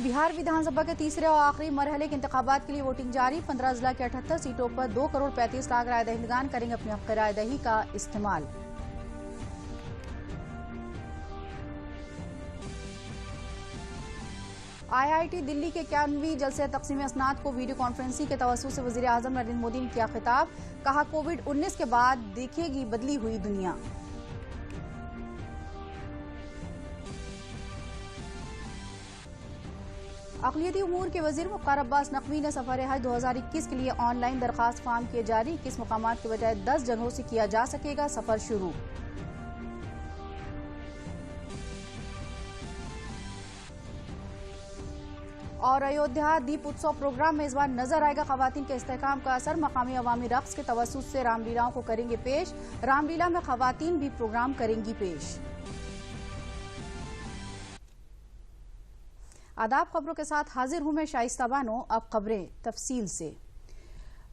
बिहार विधानसभा के तीसरे और आखिरी मरहले के इंतखाबात के लिए वोटिंग जारी। 15 जिला की 78 सीटों पर 2 करोड़ 35 लाख राय दहिंदगान करेंगे अपनी हक राय दही का इस्तेमाल। IIT दिल्ली के 91वीं जलसे तकसीम असनाद को वीडियो कॉन्फ्रेंसिंग के तवज्जुह से वजीर आजम नरेंद्र मोदी ने किया खिताब। कहा, कोविड-19 के बाद दिखेगी बदली हुई दुनिया। अक़लियती उमूर के वज़ीर मुख्तार अब्बास नकवी ने सफ़र हज 2021 के लिए ऑनलाइन दरखास्त फार्म किए जारी। 21 मकामात के बजाय 10 जगहों से किया जा सकेगा सफ़र शुरू। और अयोध्या दीप उत्सव प्रोग्राम में इस बार नजर आएगा खवातीन के इस्तेहकाम का असर। मकामी अवामी रक्स के तवस्सुत से रामलीलाओं को करेंगे पेश। रामलीला में खवातीन भी प्रोग्राम करेंगी पेश। आदाब, खबरों के साथ हाजिर हूं मैं शाइस्ता बानो। अब खबरें तफसील से।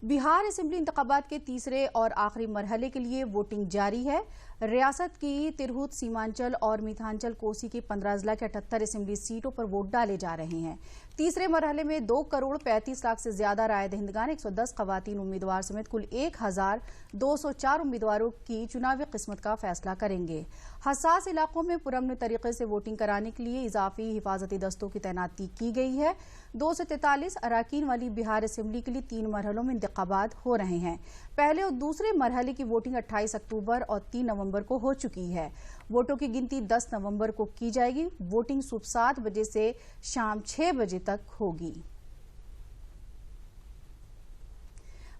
बिहार असेंबली इंतखाबात के तीसरे और आखिरी मरहले के लिए वोटिंग जारी है। रियासत की तिरहुत, सीमांचल और मिथिलांचल कोसी की 15 जिला के 78 असेंबली सीटों पर वोट डाले जा रहे हैं। तीसरे मरहले में 2 करोड़ 35 लाख से ज्यादा राय दहिंदगान 110 खवातीन उम्मीदवार समेत कुल 1204 उम्मीदवारों की चुनावी किस्मत का फैसला करेंगे। हसास इलाकों में पुरअमन तरीके से वोटिंग कराने के लिए इजाफी हिफाजती दस्तों की तैनाती की गई है। 2 से 43 अराकीन वाली बिहार असेंबली के लिए 3 मरहलों में इंतखाबात हो रहे हैं। पहले और दूसरे मरहले की वोटिंग 28 अक्टूबर और 3 नवंबर को हो चुकी है। वोटों की गिनती 10 नवंबर को की जाएगी। वोटिंग सुबह 7 बजे से शाम 6 बजे तक होगी।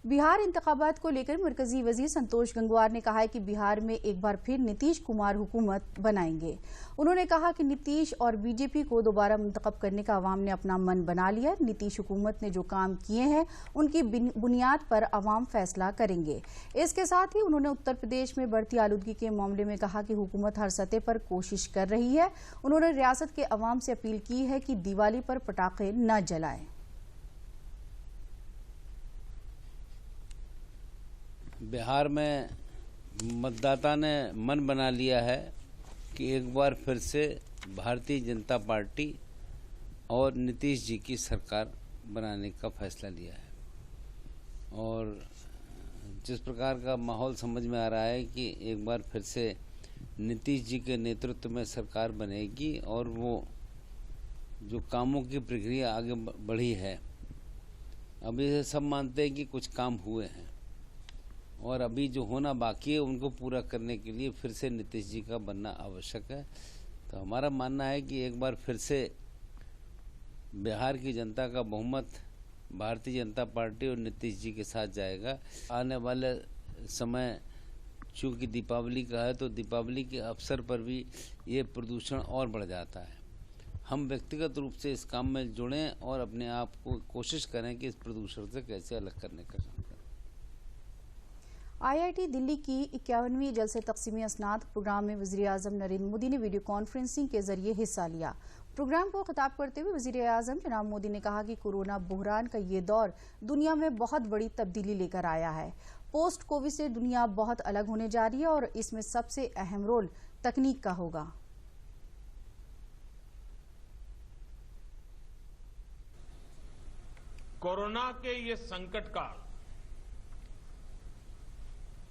बिहार इंतखाबात को लेकर मरकजी वजीर संतोष गंगवार ने कहा है कि बिहार में एक बार फिर नीतीश कुमार हुकूमत बनाएंगे। उन्होंने कहा कि नीतीश और बीजेपी को दोबारा मुंतखब करने का अवाम ने अपना मन बना लिया। नीतीश हुकूमत ने जो काम किए हैं उनकी बुनियाद पर अवाम फैसला करेंगे। इसके साथ ही उन्होंने उत्तर प्रदेश में बढ़ती आलूदगी के मामले में कहा कि हुकूमत हर सतह पर कोशिश कर रही है। उन्होंने रियासत के अवाम से अपील की है कि दिवाली पर पटाखे न जलाएं। बिहार में मतदाता ने मन बना लिया है कि एक बार फिर से भारतीय जनता पार्टी और नीतीश जी की सरकार बनाने का फैसला लिया है। और जिस प्रकार का माहौल समझ में आ रहा है कि एक बार फिर से नीतीश जी के नेतृत्व में सरकार बनेगी और वो जो कामों की प्रक्रिया आगे बढ़ी है, अभी सब मानते हैं कि कुछ काम हुए हैं और अभी जो होना बाकी है उनको पूरा करने के लिए फिर से नीतीश जी का बनना आवश्यक है। तो हमारा मानना है कि एक बार फिर से बिहार की जनता का बहुमत भारतीय जनता पार्टी और नीतीश जी के साथ जाएगा। आने वाले समय चूँकि दीपावली का है तो दीपावली के अवसर पर भी ये प्रदूषण और बढ़ जाता है। हम व्यक्तिगत रूप से इस काम में जुड़ें और अपने आप को कोशिश करें कि इस प्रदूषण से कैसे अलग करने का काम करें। IIT दिल्ली की 51वीं जलसे तकसीमी असनाद प्रोग्राम में वज़ीर आज़म नरेंद्र मोदी ने वीडियो कॉन्फ्रेंसिंग के जरिए हिस्सा लिया। प्रोग्राम को खिताब करते हुए वज़ीर आज़म जनाब मोदी ने कहा कि कोरोना बहरान का ये दौर दुनिया में बहुत बड़ी तब्दीली लेकर आया है। पोस्ट कोविड से दुनिया बहुत अलग होने जा रही है और इसमें सबसे अहम रोल तकनीक का होगा। कोरोना के ये संकट काल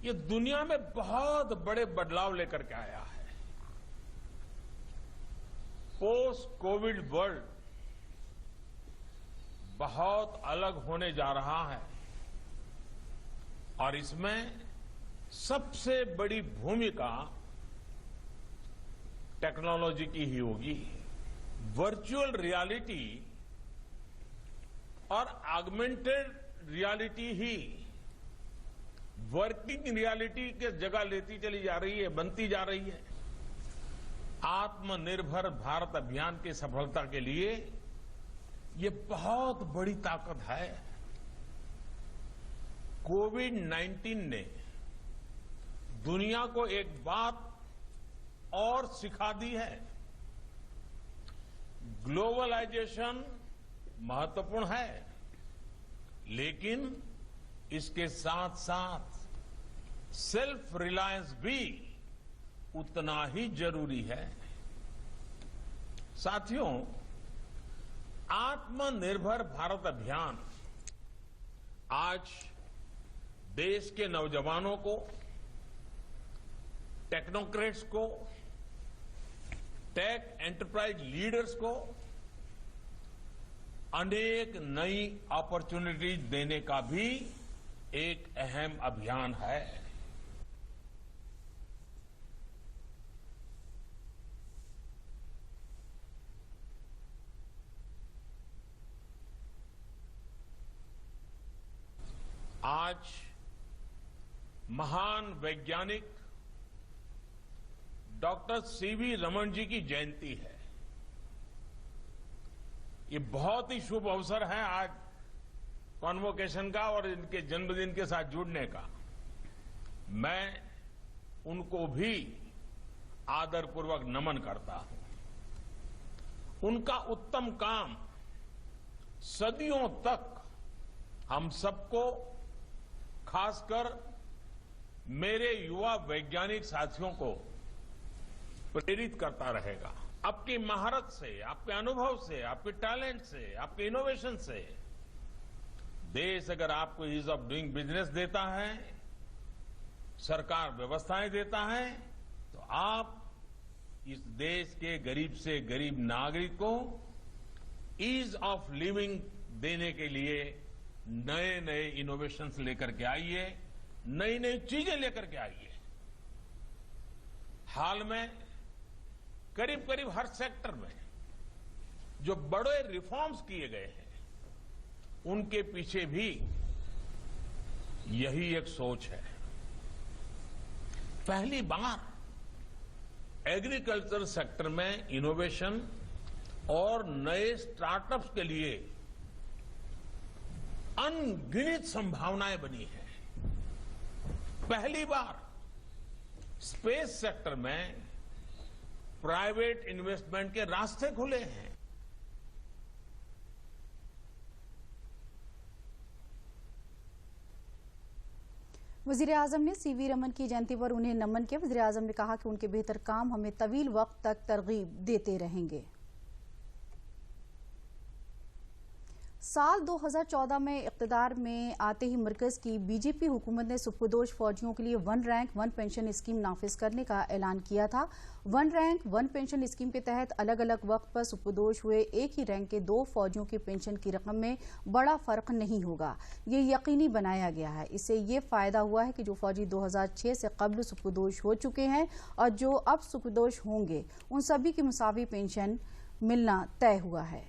ये दुनिया में बहुत बड़े बदलाव लेकर के आया है। पोस्ट कोविड वर्ल्ड बहुत अलग होने जा रहा है और इसमें सबसे बड़ी भूमिका टेक्नोलॉजी की ही होगी। वर्चुअल रियलिटी और ऑगमेंटेड रियलिटी ही वर्किंग रियलिटी के जगह लेती चली जा रही है, बनती जा रही है। आत्मनिर्भर भारत अभियान की सफलता के लिए ये बहुत बड़ी ताकत है। कोविड-19 ने दुनिया को एक बात और सिखा दी है। ग्लोबलाइजेशन महत्वपूर्ण है, लेकिन इसके साथ साथ सेल्फ रिलायंस भी उतना ही जरूरी है। साथियों, आत्मनिर्भर भारत अभियान आज देश के नौजवानों को, टेक्नोक्रेट्स को, टेक एंटरप्राइज लीडर्स को अनेक नई अपॉर्चुनिटीज देने का भी एक अहम अभियान है। आज महान वैज्ञानिक डॉक्टर सीवी रमन जी की जयंती है। ये बहुत ही शुभ अवसर है आज कॉन्वोकेशन का और इनके जन्मदिन के साथ जुड़ने का। मैं उनको भी आदरपूर्वक नमन करता हूं। उनका उत्तम काम सदियों तक हम सबको, खासकर मेरे युवा वैज्ञानिक साथियों को प्रेरित करता रहेगा। आपकी महारत से, आपके अनुभव से, आपके टैलेंट से, आपके इनोवेशन से देश अगर आपको ईज ऑफ डूइंग बिजनेस देता है, सरकार व्यवस्थाएं देता है, तो आप इस देश के गरीब से गरीब नागरिक को ईज ऑफ लिविंग देने के लिए नए नए इनोवेशंस लेकर के आइए, नई नई चीजें लेकर के आइए। हाल में करीब करीब हर सेक्टर में जो बड़े रिफॉर्म्स किए गए हैं, उनके पीछे भी यही एक सोच है। पहली बार एग्रीकल्चर सेक्टर में इनोवेशन और नए स्टार्टअप्स के लिए अनगिनत संभावनाएं बनी है। पहली बार स्पेस सेक्टर में प्राइवेट इन्वेस्टमेंट के रास्ते खुले हैं। वजीर आजम ने सीवी रमन की जयंती पर उन्हें नमन किया। वजीर आजम ने कहा कि उनके बेहतर काम हमें तवील वक्त तक तरगीब देते रहेंगे। साल 2014 में इक़्तिदार में आते ही मरकज की बीजेपी हुकूमत ने सुपुर्दोश फौजियों के लिए one rank one pension scheme नाफिज करने का ऐलान किया था। One rank one pension scheme के तहत अलग अलग वक्त पर सुपुर्दोश हुए एक ही रैंक के 2 फौजियों की पेंशन की रकम में बड़ा फर्क नहीं होगा, ये यकीनी बनाया गया है। इससे ये फायदा हुआ है कि जो फौजी 2006 से कबल सुपुर्दोश हो चुके हैं और जो अब सुपुर्दोश होंगे, उन सभी की मुसावी पेंशन मिलना तय हुआ है।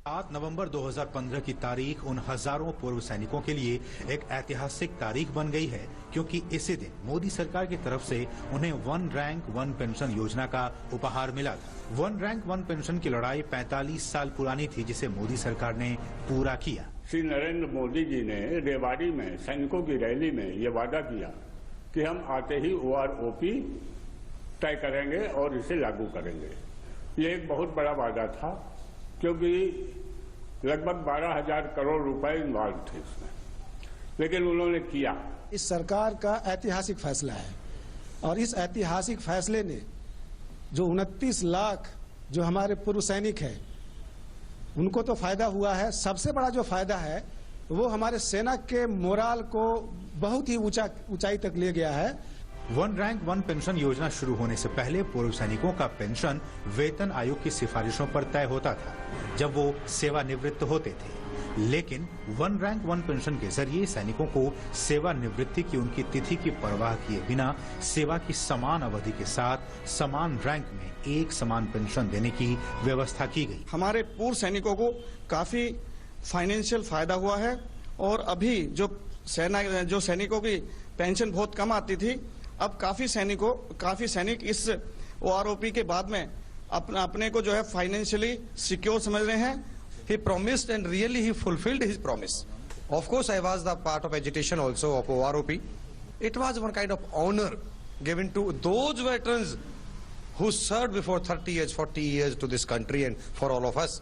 7 नवंबर 2015 की तारीख उन हजारों पूर्व सैनिकों के लिए एक ऐतिहासिक तारीख बन गई है, क्योंकि इसी दिन मोदी सरकार की तरफ से उन्हें वन रैंक वन पेंशन योजना का उपहार मिला था। वन रैंक वन पेंशन की लड़ाई 45 साल पुरानी थी, जिसे मोदी सरकार ने पूरा किया। श्री नरेंद्र मोदी जी ने रेवाड़ी में सैनिकों की रैली में ये वादा किया कि हम आते ही OROP तय करेंगे और इसे लागू करेंगे। ये एक बहुत बड़ा वादा था, क्योंकि लगभग 12,000 करोड़ रुपए इन्वॉल्व थे इसमें, लेकिन उन्होंने किया। इस सरकार का ऐतिहासिक फैसला है और इस ऐतिहासिक फैसले ने जो 29 लाख जो हमारे पूर्व सैनिक हैं उनको तो फायदा हुआ है। सबसे बड़ा जो फायदा है वो हमारे सेना के मोराल को बहुत ही ऊंचाई तक ले गया है। वन रैंक वन पेंशन योजना शुरू होने से पहले पूर्व सैनिकों का पेंशन वेतन आयोग की सिफारिशों पर तय होता था जब वो सेवानिवृत्त होते थे, लेकिन वन रैंक वन पेंशन के जरिए सैनिकों को सेवानिवृत्ति की उनकी तिथि की परवाह किए बिना सेवा की समान अवधि के साथ समान रैंक में एक समान पेंशन देने की व्यवस्था की गई। हमारे पूर्व सैनिकों को काफी फाइनेंशियल फायदा हुआ है और अभी जो सैनिकों की पेंशन बहुत कम आती थी, अब काफी सैनिक इस OROP के बाद में अपने को जो है फाइनेंशियली सिक्योर समझ रहे हैं। He promised and really he fulfilled his promise. Of course, I was the part of agitation also of OROP. It was one kind of honor given to those veterans who served before 30 years, 40 years to this country and for all of us.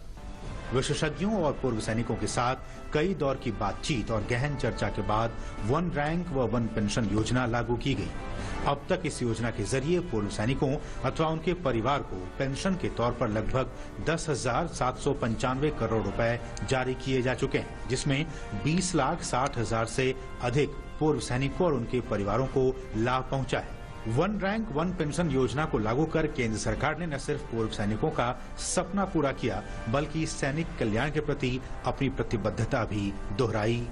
विशेषज्ञों और पूर्व सैनिकों के साथ कई दौर की बातचीत और गहन चर्चा के बाद वन रैंक व वन पेंशन योजना लागू की गई। अब तक इस योजना के जरिए पूर्व सैनिकों अथवा उनके परिवार को पेंशन के तौर पर लगभग 10,795 करोड़ रुपए जारी किए जा चुके हैं, जिसमें 20,60,000 से अधिक पूर्व सैनिकों और उनके परिवारों को लाभ पहुंचा है। वन रैंक वन पेंशन योजना को लागू कर केंद्र सरकार ने न सिर्फ पूर्व सैनिकों का सपना पूरा किया, बल्कि सैनिक कल्याण के प्रति अपनी प्रतिबद्धता भी दोहराई।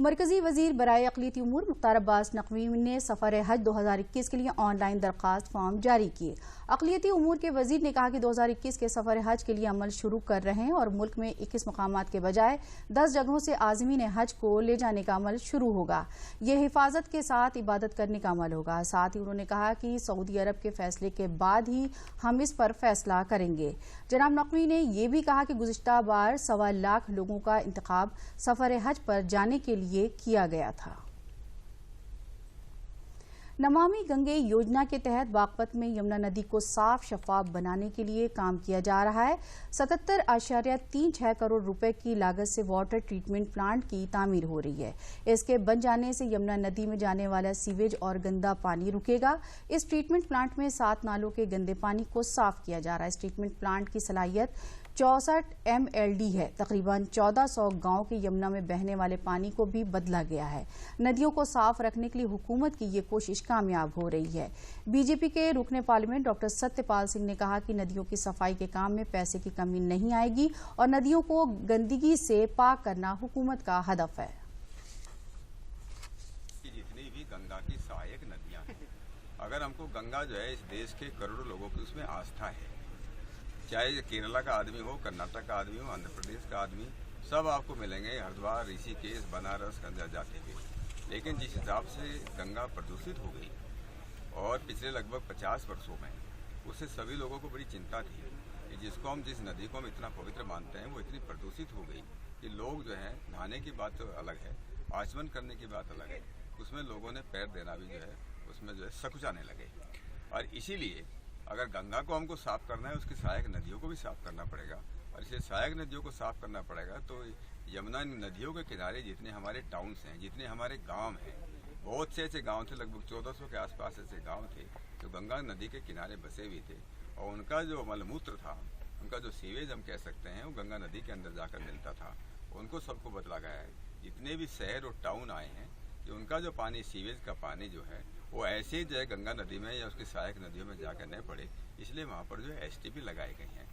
मरकजी वजीर बराए अक़लियती उमूर मुख्तार अब्बास नकवी ने सफ़र हज 2021 के लिए ऑनलाइन दरखास्त फॉर्म जारी किए। अक़लियती उमूर के वजीर ने कहा कि 2021 के सफ़र हज के लिए अमल शुरू कर रहे हैं और मुल्क में 21 मकामात के बजाय 10 जगहों से आज़मीन हज को ले जाने का अमल शुरू होगा। ये हिफाजत के साथ इबादत करने का अमल होगा। साथ ही उन्होंने कहा कि सऊदी अरब के फैसले के बाद ही हम इस पर फैसला करेंगे। जनाब नकवी ने यह भी कहा कि गुज़िश्ता बार 1.25 लाख लोगों का इंतखाब सफ़र हज पर जाने के लिए किया गया था। नमामि गंगे योजना के तहत बागपत में यमुना नदी को साफ शफाफ बनाने के लिए काम किया जा रहा है। 77.36 करोड़ रुपए की लागत से वाटर ट्रीटमेंट प्लांट की तामीर हो रही है। इसके बन जाने से यमुना नदी में जाने वाला सीवेज और गंदा पानी रुकेगा। इस ट्रीटमेंट प्लांट में 7 नालों के गंदे पानी को साफ किया जा रहा है। इस ट्रीटमेंट प्लांट की सलाहियत 64 MLD है। तकरीबन 1400 गांव के यमुना में बहने वाले पानी को भी बदला गया है। नदियों को साफ रखने के लिए हुकूमत की ये कोशिश कामयाब हो रही है। बीजेपी के रुकने पार्लियामेंट डॉक्टर सत्यपाल सिंह ने कहा कि नदियों की सफाई के काम में पैसे की कमी नहीं आएगी और नदियों को गंदगी से पाक करना हुकूमत का हदफ है। जितनी भी गंगा की सहायक नदियां हैं, अगर हमको गंगा जो है इस देश के करोड़ों लोगों की उसमें आस्था है, चाहे केरला का आदमी हो, कर्नाटक का आदमी हो, आंध्र प्रदेश का आदमी, सब आपको मिलेंगे हरिद्वार, ऋषिकेश, बनारस गंगा जाते हुए। लेकिन जिस हिसाब से गंगा प्रदूषित हो गई और पिछले लगभग 50 वर्षों में, उससे सभी लोगों को बड़ी चिंता थी कि जिस नदी को हम इतना पवित्र मानते हैं वो इतनी प्रदूषित हो गई कि लोग जो है नहाने की बात तो अलग है, आचमन करने की बात अलग है, उसमें लोगों ने पैर देना भी जो है उसमें जो है सकुचाने लगे। और इसीलिए अगर गंगा को हमको साफ करना है, उसकी सहायक नदियों को भी साफ करना पड़ेगा और इसे सहायक नदियों को साफ करना पड़ेगा। तो यमुना नदियों के किनारे जितने हमारे टाउन्स हैं, जितने हमारे गांव हैं, बहुत से ऐसे गांव थे, लगभग 1400 के आसपास ऐसे गांव थे जो गंगा नदी के किनारे बसे हुए थे और उनका जो मलमूत्र था, उनका जो सीवेज हम कह सकते हैं, वो गंगा नदी के अंदर जाकर मिलता था। उनको सबको बदला गया है। जितने भी शहर और टाउन आए हैं कि उनका जो पानी, सीवेज का पानी जो है वो ऐसे ही जो है गंगा नदी में या उसकी सहायक नदियों में जाकर नहीं पड़े, इसलिए वहां पर जो है STP लगाई गई हैं।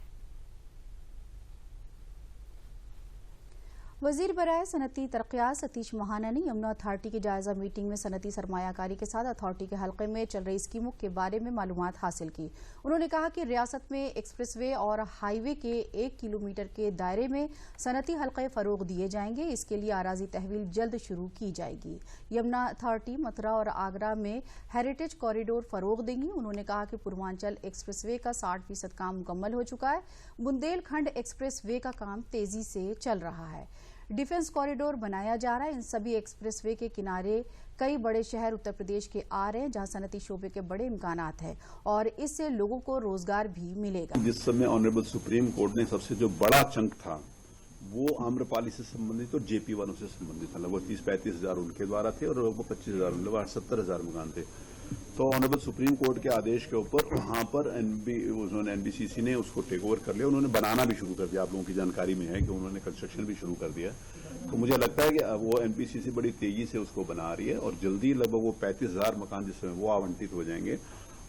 वजीर बराए सनती तरक्यात सतीश महाना ने यमुना अथॉरिटी की जायजा मीटिंग में सनती सरमायाकारी के साथ अथॉरिटी के हल्के में चल रही स्कीमों के बारे में मालूमात हासिल की। उन्होंने कहा कि रियासत में एक्सप्रेसवे और हाईवे के 1 किलोमीटर के दायरे में सनती हल्के फरोग दिए जाएंगे। इसके लिए आराजी तहवील जल्द शुरू की जाएगी। यमुना अथॉरिटी मथुरा और आगरा में हेरिटेज कॉरिडोर फरोग देंगी। उन्होंने कहा कि पूर्वांचल एक्सप्रेसवे का 60% काम मुकम्मल हो चुका है। बुंदेलखंड एक्सप्रेसवे का काम तेजी से चल रहा है। डिफेंस कॉरिडोर बनाया जा रहा है। इन सभी एक्सप्रेसवे के किनारे कई बड़े शहर उत्तर प्रदेश के आ रहे हैं, जहां सनती शोबे के बड़े इम्कानात हैं और इससे लोगों को रोजगार भी मिलेगा। जिस समय ऑनरेबल सुप्रीम कोर्ट ने सबसे जो बड़ा चंक था वो आम्रपाली से संबंधित और JP वालों से संबंधित था, लगभग 30-35 हजार उनके द्वारा थे और लगभग 25 हजार, लगभग 70,000 मकान थे। तो ऑनरेबल सुप्रीम कोर्ट के आदेश के ऊपर वहां पर उन्होंने NBCC ने उसको टेक ओवर कर लिया। उन्होंने बनाना भी शुरू कर दिया। आप लोगों की जानकारी में है कि उन्होंने कंस्ट्रक्शन भी शुरू कर दिया। तो मुझे लगता है कि वो NBCC बड़ी तेजी से उसको बना रही है और जल्दी लगभग वो 35,000 मकान जिसमें वो आवंटित हो जाएंगे।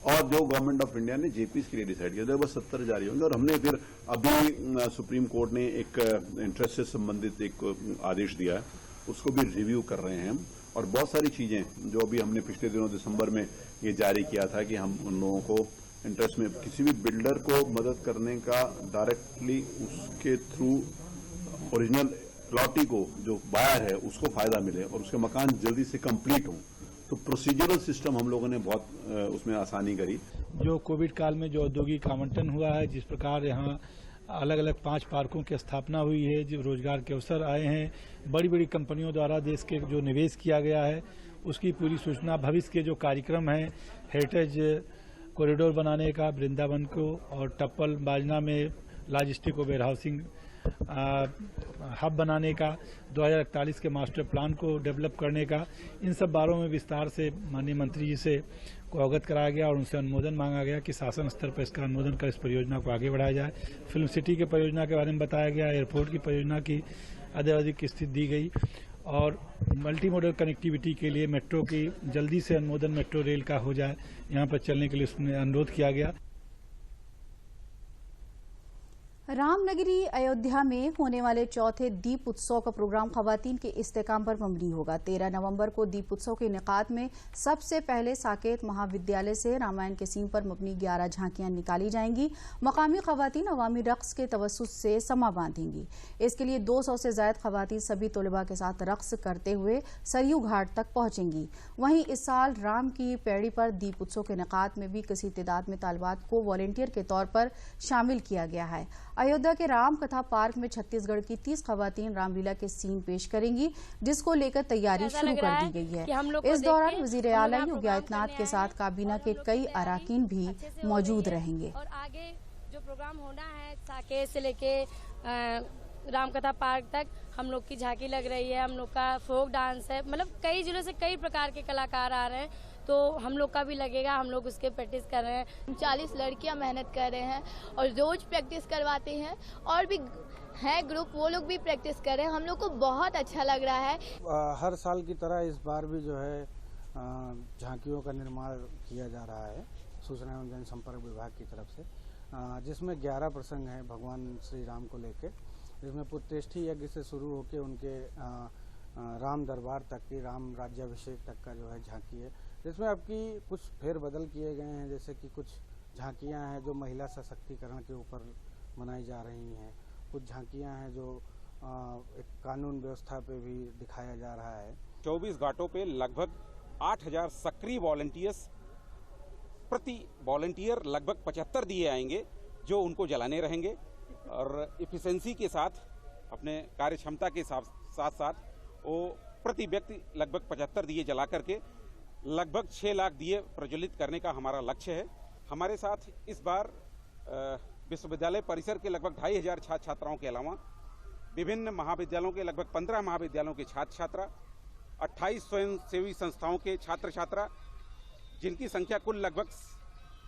और जो गवर्नमेंट ऑफ इंडिया ने JPs के लिए डिसाइड किया था बस 70,000 ही होंगे। और हमने फिर अभी सुप्रीम कोर्ट ने एक इंटरेस्ट से संबंधित एक आदेश दिया है, उसको भी रिव्यू कर रहे हैं हम। और बहुत सारी चीजें जो अभी हमने पिछले दिनों दिसंबर में ये जारी किया था कि हम उन लोगों को इंटरेस्ट में किसी भी बिल्डर को मदद करने का डायरेक्टली उसके थ्रू ओरिजिनल प्लॉटी को जो बायर है उसको फायदा मिले और उसके मकान जल्दी से कंप्लीट हों। तो प्रोसीजरल सिस्टम हम लोगों ने बहुत उसमें आसानी करी। जो कोविड काल में जो औद्योगिक आवंटन हुआ है, जिस प्रकार यहाँ अलग अलग 5 पार्कों की स्थापना हुई है, जो रोजगार के अवसर आए हैं, बड़ी बड़ी कंपनियों द्वारा देश के जो निवेश किया गया है उसकी पूरी सूचना, भविष्य के जो कार्यक्रम हैं, हेरिटेज कॉरिडोर बनाने का वृंदावन को और टप्पल बाजना में लॉजिस्टिक और वेयरहाउसिंग हब बनाने का, 2041 के मास्टर प्लान को डेवलप करने का, इन सब बारों में विस्तार से माननीय मंत्री जी से को अवगत कराया गया और उनसे अनुमोदन मांगा गया कि शासन स्तर पर इसका अनुमोदन कर इस परियोजना को आगे बढ़ाया जाए। फिल्म सिटी के परियोजना के बारे में बताया गया, एयरपोर्ट की परियोजना की अधिक स्थिति दी गई और मल्टी मॉडल कनेक्टिविटी के लिए मेट्रो की जल्दी से अनुमोदन मेट्रो रेल का हो जाए, यहाँ पर चलने के लिए उसमें अनुरोध किया गया। रामनगरी अयोध्या में होने वाले चौथे दीप उत्सव का प्रोग्राम खवातीन के इस्तेकाम पर मबनी होगा। 13 नवंबर को दीप उत्सव के इनेकाद में सबसे पहले साकेत महाविद्यालय से रामायण के सीन पर मबनी 11 झांकियां निकाली जाएंगी। मकामी खवातीन अवामी रक्स के तवस्सुस से समा बांधेंगी। इसके लिए 200 से ज्यादा खवातीन सभी तलबा के साथ रक्स करते हुए सरयू घाट तक पहुंचेंगी। वहीं इस साल राम की पैड़ी पर दीप उत्सव के इनेकाद में भी किसी तादाद में तालिबात को वॉलेंटियर के तौर पर शामिल किया गया है। अयोध्या के राम कथा पार्क में छत्तीसगढ़ की 30 खवातीन रामलीला के सीन पेश करेंगी, जिसको लेकर तैयारी शुरू कर दी गई है। इस दौरान वजीर आला योगी आदित्यनाथ के साथ काबीना के कई अराकीन भी मौजूद रहेंगे। और आगे जो प्रोग्राम होना है साकेत से लेके रामकथा पार्क तक हम लोग की झांकी लग रही है, हम लोग का फोक डांस है, मतलब कई जिलों से कई प्रकार के कलाकार आ रहे हैं, तो हम लोग का भी लगेगा, हम लोग उसके प्रैक्टिस कर रहे हैं। 40 लड़कियां मेहनत कर रहे हैं और रोज प्रैक्टिस करवाते हैं और भी है ग्रुप, वो लोग भी प्रैक्टिस कर रहे हैं। हम लोग को बहुत अच्छा लग रहा है। हर साल की तरह इस बार भी जो है झांकियों का निर्माण किया जा रहा है सूचना एवं जनसंपर्क विभाग की तरफ से, जिसमें 11 प्रसंग हैं भगवान श्री राम को लेके, जिसमें पुत्रेष्ठी यज्ञ से शुरू होकर उनके राम दरबार तक की, राम राज्याभिषेक तक का जो है झांकी है, जिसमें अब की कुछ फेरबदल किए गए हैं। जैसे कि कुछ झांकियां हैं जो महिला सशक्तिकरण के ऊपर मनाई जा रही हैं, कुछ झांकियां हैं जो एक कानून व्यवस्था पे भी दिखाया जा रहा है। 24 घाटों पे लगभग 8000 सक्रिय वॉलंटियर्स, प्रति वॉलंटियर लगभग 75 दिए आएंगे जो उनको जलाने रहेंगे और इफिशिएंसी के साथ, अपने कार्य क्षमता के साथ साथ वो प्रति व्यक्ति लगभग 75 दिए जला करके लगभग 6 लाख दिए प्रज्वलित करने का हमारा लक्ष्य है। हमारे साथ इस बार विश्वविद्यालय परिसर के लगभग 2500 छात्र छात्राओं के अलावा विभिन्न महाविद्यालयों के लगभग 15 महाविद्यालयों के छात्र छात्रा, 28 स्वयंसेवी संस्थाओं के छात्र छात्रा, जिनकी संख्या कुल लगभग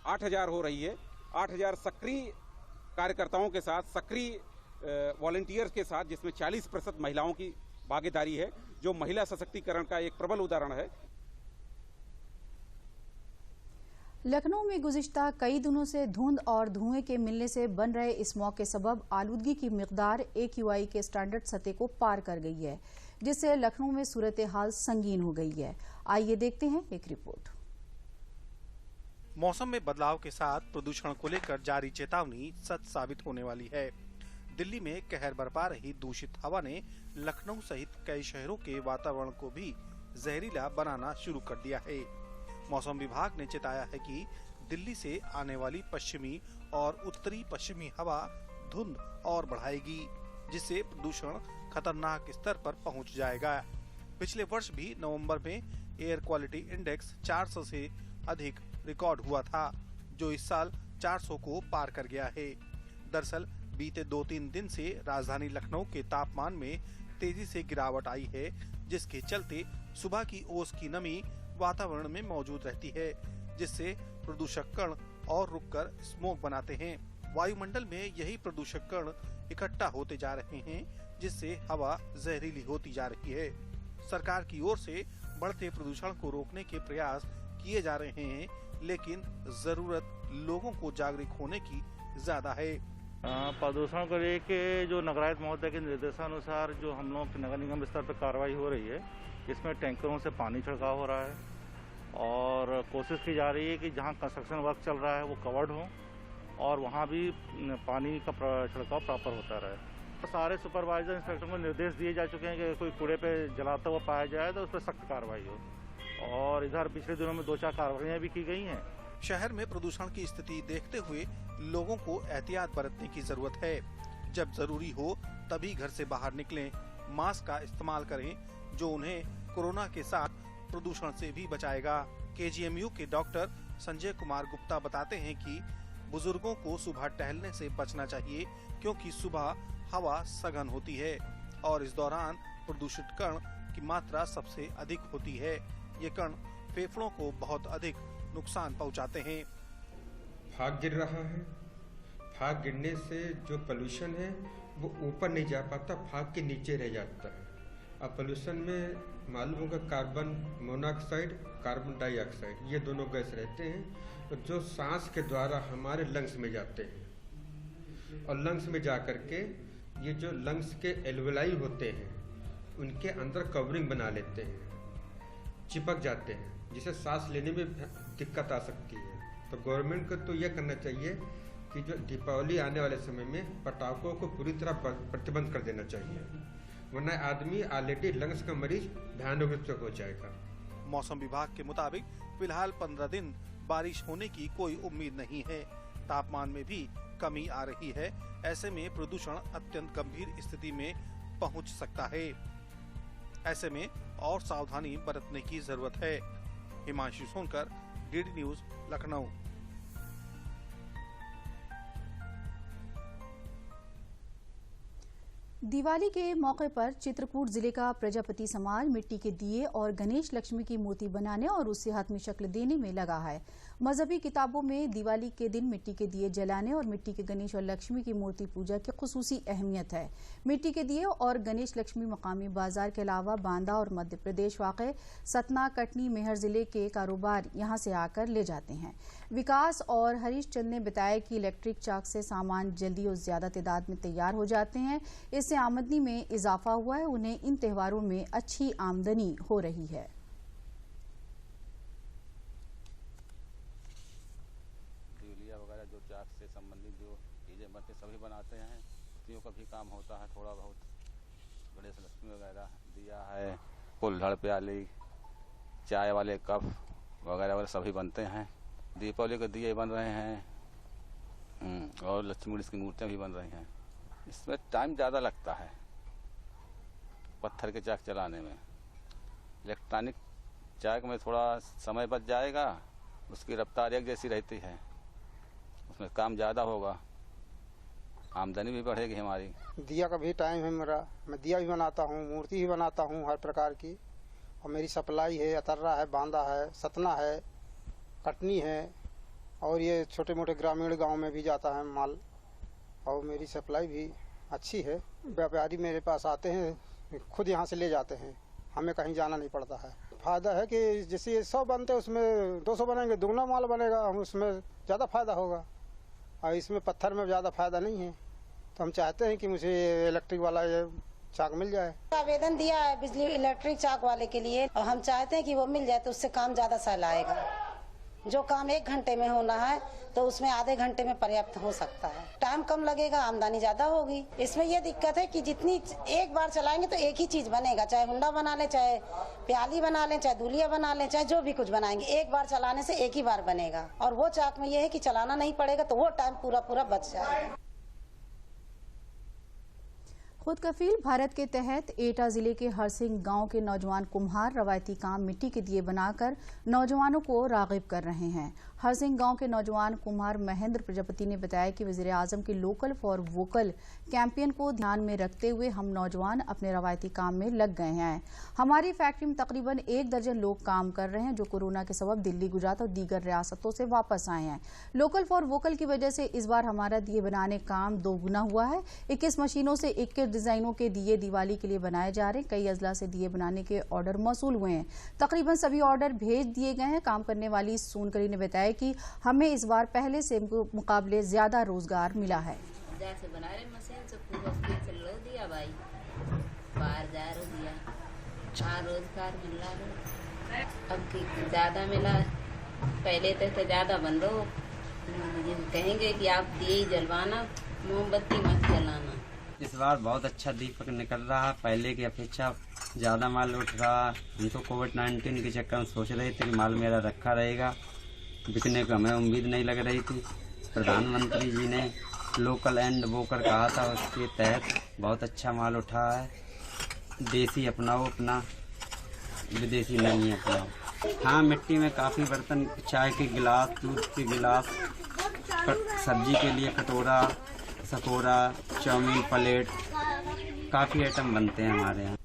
8000 हो रही है। 8000 सक्रिय कार्यकर्ताओं के साथ, सक्रिय वॉलंटियर्स के साथ, जिसमें 40% महिलाओं की भागीदारी है, जो महिला सशक्तिकरण का एक प्रबल उदाहरण है। लखनऊ में गुज़िश्ता कई दिनों से धुंध और धुएं के मिलने से बन रहे इस स्मॉग के सबब आलूदगी की मिकदार AQI के स्टैंडर्ड सतह को पार कर गई है, जिससे लखनऊ में सूरत हाल संगीन हो गई है। आइए देखते हैं एक रिपोर्ट। मौसम में बदलाव के साथ प्रदूषण को लेकर जारी चेतावनी सच साबित होने वाली है। दिल्ली में कहर बरपा रही दूषित हवा ने लखनऊ सहित कई शहरों के वातावरण को भी जहरीला बनाना शुरू कर दिया है। मौसम विभाग ने चेताया है कि दिल्ली से आने वाली पश्चिमी और उत्तरी पश्चिमी हवा धुंध और बढ़ाएगी, जिससे प्रदूषण खतरनाक स्तर पर पहुंच जाएगा। पिछले वर्ष भी नवंबर में एयर क्वालिटी इंडेक्स 400 से अधिक रिकॉर्ड हुआ था, जो इस साल 400 को पार कर गया है। दरअसल बीते 2-3 दिन से राजधानी लखनऊ के तापमान में तेजी से गिरावट आई है, जिसके चलते सुबह की ओस की नमी वातावरण में मौजूद रहती है, जिससे प्रदूषक कण और रुककर स्मोक बनाते हैं। वायुमंडल में यही प्रदूषक कण इकट्ठा होते जा रहे हैं, जिससे हवा जहरीली होती जा रही है। सरकार की ओर से बढ़ते प्रदूषण को रोकने के प्रयास किए जा रहे हैं, लेकिन जरूरत लोगों को जागरूक होने की ज्यादा है। प्रदूषण को लेके जो नगरायुक्त महोदय के निर्देशानुसार जो हम लोग नगर निगम स्तर पर कार्रवाई हो रही है, इसमें टैंकरों से पानी छिड़काव हो रहा है और कोशिश की जा रही है कि जहां कंस्ट्रक्शन वर्क चल रहा है वो कवर्ड हो और वहां भी पानी का छिड़काव प्रॉपर होता रहे। सारे सुपरवाइजर इंस्पेक्टर को निर्देश दिए जा चुके हैं कि कोई कूड़े पे जलाता हुआ पाया जाए तो उस पर सख्त कार्रवाई हो, और इधर पिछले दिनों में 2-4 कार्रवाइयाँ भी की गई हैं। शहर में प्रदूषण की स्थिति देखते हुए लोगों को एहतियात बरतने की जरूरत है। जब जरूरी हो तभी घर से बाहर निकलें, मास्क का इस्तेमाल करें, जो उन्हें कोरोना के साथ प्रदूषण से भी बचाएगा। KGMU के डॉक्टर संजय कुमार गुप्ता बताते हैं कि बुजुर्गों को सुबह टहलने से बचना चाहिए, क्योंकि सुबह हवा सघन होती है और इस दौरान प्रदूषित कण की मात्रा सबसे अधिक होती है। ये कण फेफड़ों को बहुत अधिक नुकसान पहुंचाते हैं। फाग गिर रहा है, फाग गिरने से जो पोल्यूशन है वो ऊपर नहीं जा पाता, फाग के नीचे रह जाता है। अब पोल्यूशन में मालूम होगा कार्बन मोनोऑक्साइड, कार्बन डाइऑक्साइड, ये दोनों गैस रहते हैं तो जो सांस के द्वारा हमारे लंग्स में जाते हैं और लंग्स में जा करके ये जो लंग्स के एल्वेलाई होते हैं उनके अंदर कवरिंग बना लेते हैं, चिपक जाते हैं, जिससे सांस लेने में दिक्कत आ सकती है। तो गवर्नमेंट को तो यह करना चाहिए कि जो दीपावली आने वाले समय में पटाखों को पूरी तरह प्रतिबंध कर देना चाहिए, वरना आदमी ऑलरेडी लंग्स का मरीज भयानक हो जाएगा। मौसम विभाग के मुताबिक फिलहाल 15 दिन बारिश होने की कोई उम्मीद नहीं है। तापमान में भी कमी आ रही है। ऐसे में प्रदूषण अत्यंत गंभीर स्थिति में पहुंच सकता है। ऐसे में और सावधानी बरतने की जरूरत है। Himanshu Sonkar, DD news, Lucknow. दिवाली के मौके पर चित्रकूट जिले का प्रजापति समाज मिट्टी के दिए और गणेश लक्ष्मी की मूर्ति बनाने और उसे हाथमी शक्ल देने में लगा है। मजहबी किताबों में दिवाली के दिन मिट्टी के दिए जलाने और मिट्टी के गणेश और लक्ष्मी की मूर्ति पूजा की खुसूसी अहमियत है। मिट्टी के दिए और गणेश लक्ष्मी मकामी बाजार के अलावा बांदा और मध्य प्रदेश वाक़े सतना, कटनी, मेहर जिले के कारोबार यहां से आकर ले जाते हैं। विकास और हरीश चंद ने बताया कि इलेक्ट्रिक चाक से सामान जल्दी और ज्यादा तादाद में तैयार हो जाते हैं। इससे आमदनी में इजाफा हुआ है। उन्हें इन त्योहारों में अच्छी आमदनी हो रही है। दिवलिया वगैरह जो चाक से संबंधित जो चीजें बनते सभी बनाते हैं, मूर्तियों का भी काम होता है थोड़ा बहुत। गणेश लक्ष्मी वगैरह दिया है, कुल्हड़ प्याली, चाय वाले कप वगैरह वगैरह सभी बनते हैं। दीपावली के दिए बन रहे हैं और लक्ष्मी गणेश की मूर्तियां भी बन रही हैं। इसमें टाइम ज़्यादा लगता है पत्थर के चाक चलाने में। इलेक्ट्रॉनिक चाक में थोड़ा समय बच जाएगा, उसकी रफ्तार एक जैसी रहती है, उसमें काम ज़्यादा होगा, आमदनी भी बढ़ेगी हमारी। दिया का भी टाइम है मेरा, मैं दिया भी बनाता हूँ, मूर्ति भी बनाता हूँ हर प्रकार की। और मेरी सप्लाई है, अतर्रा है, बांदा है, सतना है, कटनी है और ये छोटे मोटे ग्रामीण गांव में भी जाता है माल। और मेरी सप्लाई भी अच्छी है। व्यापारी मेरे पास आते हैं, खुद यहाँ से ले जाते हैं, हमें कहीं जाना नहीं पड़ता है। फायदा है कि जैसे 100 बनते हैं उसमें 200 बनेंगे, दुगना माल बनेगा, हम उसमें ज़्यादा फायदा होगा। और इसमें पत्थर में ज़्यादा फायदा नहीं है, तो हम चाहते हैं कि मुझे इलेक्ट्रिक वाला ये चाक मिल जाए। आवेदन दिया है बिजली इलेक्ट्रिक चाक वाले के लिए और हम चाहते हैं कि वो मिल जाए तो उससे काम ज़्यादा सहलाएगा। जो काम 1 घंटे में होना है तो उसमें आधे घंटे में पर्याप्त हो सकता है। टाइम कम लगेगा, आमदनी ज्यादा होगी। इसमें यह दिक्कत है कि जितनी एक बार चलाएंगे तो एक ही चीज बनेगा, चाहे हुंडा बना ले, चाहे प्याली बना ले, चाहे दूलिया बना ले, चाहे जो भी कुछ बनाएंगे, एक बार चलाने से एक ही बार बनेगा। और वो चाक में यह है कि चलाना नहीं पड़ेगा तो वो टाइम पूरा बच जाएगा। खुद कफील भारत के तहत एटा जिले के हरसिंह गांव के नौजवान कुम्हार रवायती काम मिट्टी के दिए बनाकर नौजवानों को राग़िब कर रहे हैं। हरसिंह गांव के नौजवान कुम्हार महेंद्र प्रजापति ने बताया कि वज़ीर आज़म के लोकल फॉर वोकल कैंपेन को ध्यान में रखते हुए हम नौजवान अपने रवायती काम में लग गए हैं। हमारी फैक्ट्री में तकरीबन 1 दर्जन लोग काम कर रहे हैं जो कोरोना के सबब दिल्ली, गुजरात और दीगर रियासतों से वापस आए हैं। लोकल फॉर वोकल की वजह से इस बार हमारा दिए बनाने काम 2 गुना हुआ है। 21 मशीनों से 21 डिजाइनों के दिए दिवाली के लिए बनाए जा रहे हैं। कई अजला से दिए बनाने के ऑर्डर मौसूल हुए हैं। तकरीबन सभी ऑर्डर भेज दिए गए हैं। काम करने वाली सोनकरी ने बताया कि हमें इस बार पहले से मुकाबले ज्यादा रोजगार मिला है। जैसे बना रहे मशीन से खूब चल लो दिया भाई, बाहर जा रो दिया, रोजगार मिल रहा है। अब ज्यादा मिला, पहले तो ज्यादा बन रहा। कहेंगे कि आप दिए जलवाना, मोमबत्ती मत जलाना। इस बार बहुत अच्छा दीपक निकल रहा, पहले की अपेक्षा ज्यादा माल उठ रहा। हम तो कोविड-19 के चक्कर में सोच रहे थे कि माल मेरा रखा रहेगा, बिकने को हमें उम्मीद नहीं लग रही थी। प्रधानमंत्री जी ने लोकल एंड वोकल कहा था, उसके तहत बहुत अच्छा माल उठा है। देसी अपनाओ अपना, विदेशी नहीं अपनाओ। हाँ, मिट्टी में काफ़ी बर्तन, चाय के गिलास, दूध के गिलास सब्जी के लिए कटोरा, सकोरा, चाउमीन प्लेट, काफ़ी आइटम बनते हैं हमारे यहाँ।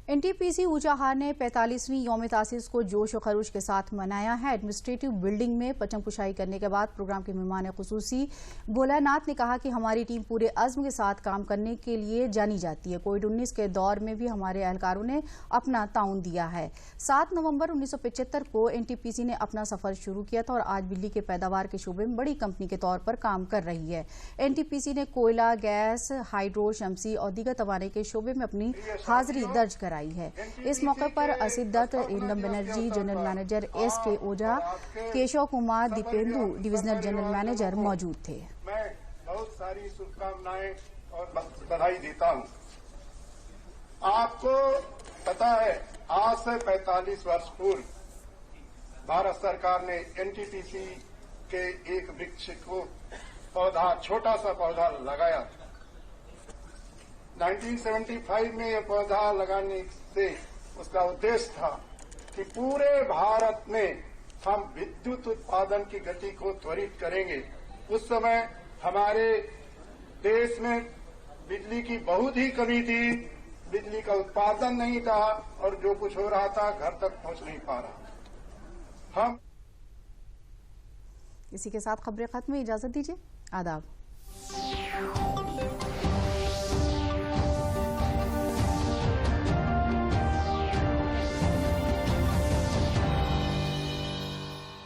एनटीपीसी ऊंचाहार ने 45वीं यौम तासीस को जोश और खरोश के साथ मनाया है। एडमिनिस्ट्रेटिव बिल्डिंग में पचम कुशाई करने के बाद प्रोग्राम के मेहमान खुसूसी भोलानाथ ने कहा कि हमारी टीम पूरे अज़्म के साथ काम करने के लिए जानी जाती है। कोविड-19 के दौर में भी हमारे एहलकारों ने अपना ताउन दिया है। 7 नवंबर 1975 को एनटीपीसी ने अपना सफर शुरू किया था और आज बिजली के पैदावार के शोबे में बड़ी कंपनी के तौर पर काम कर रही है। एनटीपीसी ने कोयला, गैस, हाइड्रो, शमसी और दीगर तवाने के शोबे में अपनी हाजिरी दर्ज कराई है। इस मौके पर असिद्दत, इंडम Banerjee general manager SK Ojha, Keshav Kumar Dipendu divisional general manager मौजूद थे। मैं बहुत सारी शुभकामनाएं और बधाई देता हूं। आपको पता है, आज से 45 वर्ष पूर्व भारत सरकार ने एनटीपीसी के एक वृक्ष को पौधा, छोटा सा पौधा लगाया था। 1975 में यह पौधा लगाने से उसका उद्देश्य था कि पूरे भारत में हम विद्युत उत्पादन की गति को त्वरित करेंगे। उस समय हमारे देश में बिजली की बहुत ही कमी थी, बिजली का उत्पादन नहीं था और जो कुछ हो रहा था घर तक पहुंच नहीं पा रहा। हम इसी के साथ खबरें खत्म, इजाजत दीजिए, आदाब।